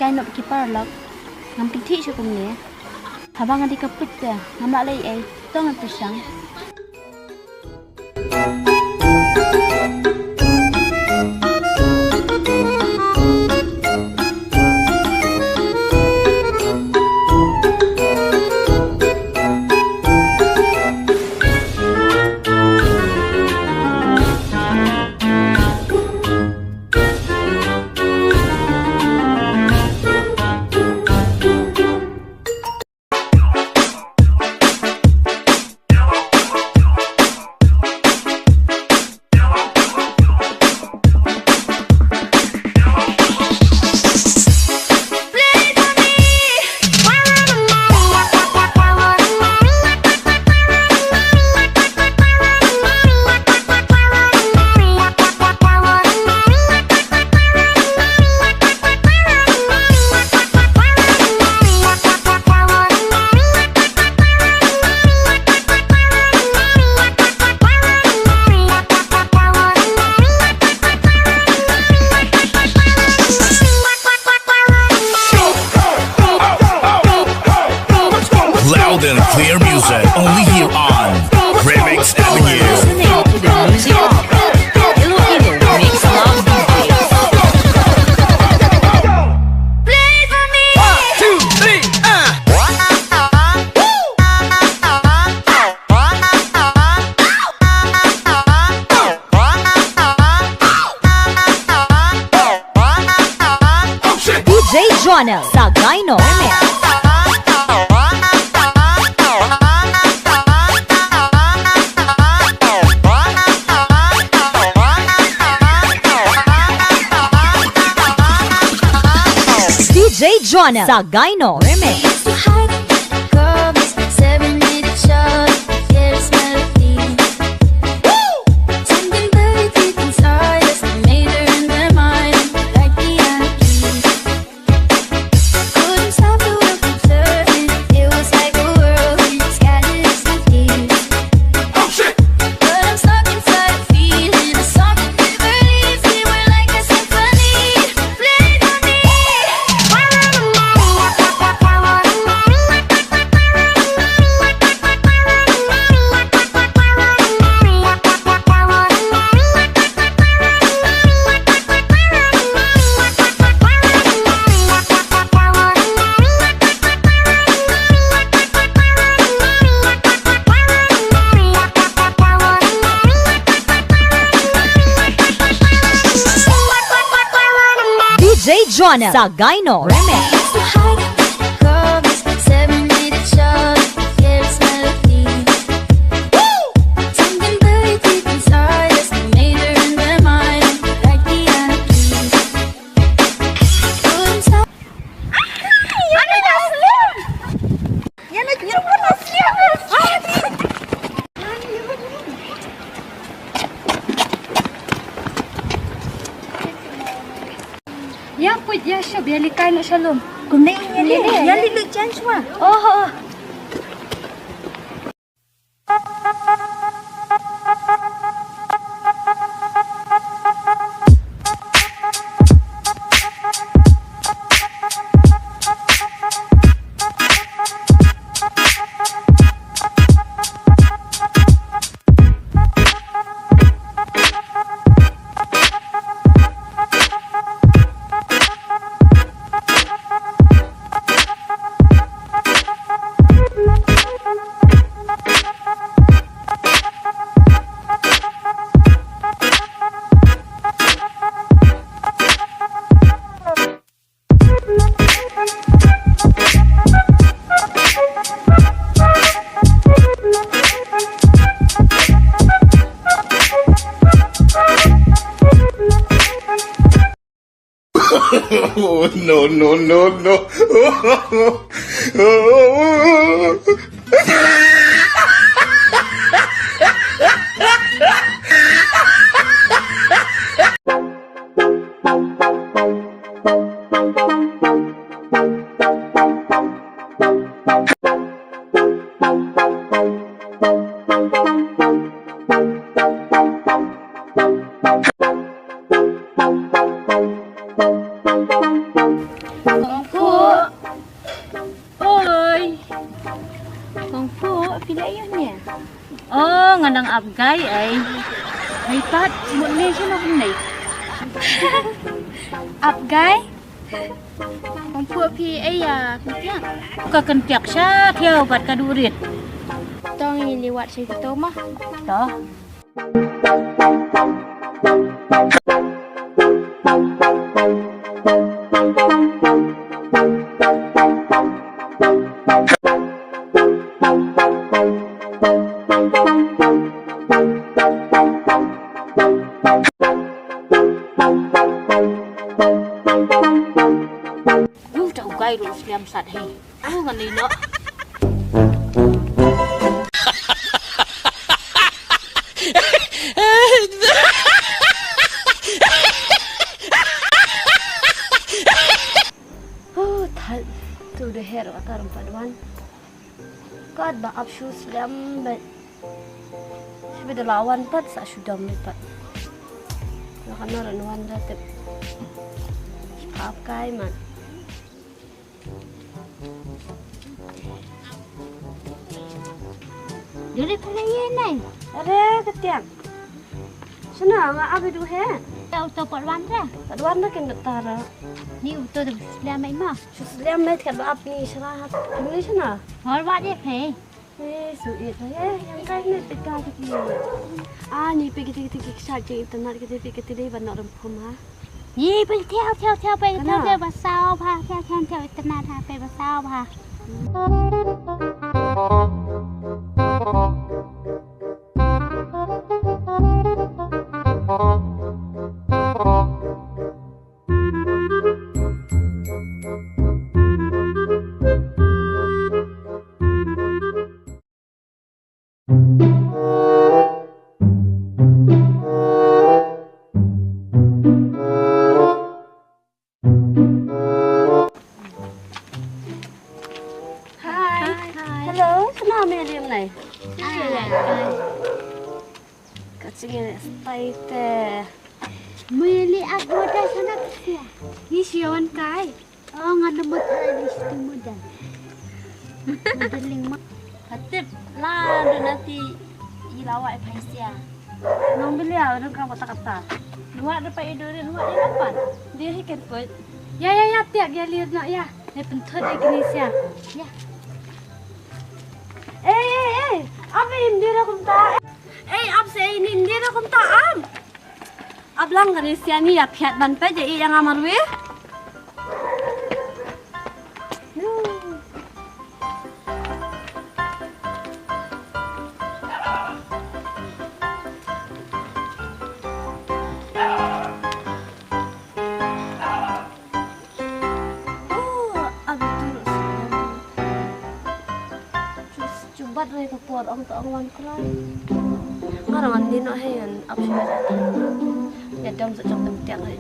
kain nak kiparlak ngam pithi siya kumni habang adi kapit ya ngamalay ay tong atusang and clear music only here on Remix Avenue. Listening to the music of Iloilo Mix Love DJs. Play for me. 1, 2, 3, DJ Jonah Sagayno Remix. DJ Jonah Sagayno Remix. DJ Jonah Sagayno Remix. Ya put ya siya bialikan na siya lum. Kumna yan lilit dyan siya. Oh. Oh, no. Oi. Kung po, pila yun niya. Oh, nganang abgay ay. Ay pat, muli siya na kunay. Abgay? Kung po, pila kutiang. Kakentiak siya, tiyaw bat kadurit. Tong iliwat siya kita mah. Toh. Chậu gai rồi xem sạch hay. Ngan ni no. Tu dah hair atar paduan. Kad ba abshu slam ba. Sebeda lawan pat sa sudam ni pat. Nakana ranuan dah tep. Ap kai man. Jadi pala yan ay. Ada ketiak. Sana ma abi du hair. Tao tao paduan ra. Paduan dah kena tara. Ni uto tu slam ay mah. Shu slam met kad ba ap ni sarahat. Ni sana. Hor wat dia pe. Suit yang kai ni pika piki. Ni piki tiki sat je internet kita piki tadi ban nak rempum ha. Ni pe theo pe theo ba sao pha theo internet ha pe ba sao pha. Hello, kenapa medium ni? Kacingnya stay teh. Muli aku dah sana ke. Ni siawan kai. Oh ngademut ada situ mudan. Modeling mah. Hatip lah, ada nanti ilawak paisia. Nong beli awak dong kamu kata. Luar dapat idorin, luar dia dapat. Dia hiket pun. Ya, tiap dia lihat nak ya. Dia pentut Indonesia. Ya. Apa ini dia kumta? Apa saya ini dia kumta am? Ablang Indonesia ni ya piat ban pe je yang amarwe. Bat ray kapot ang taangan kray. Ngarangan din no hayan apsya. Ya dam sa chong tiang ay.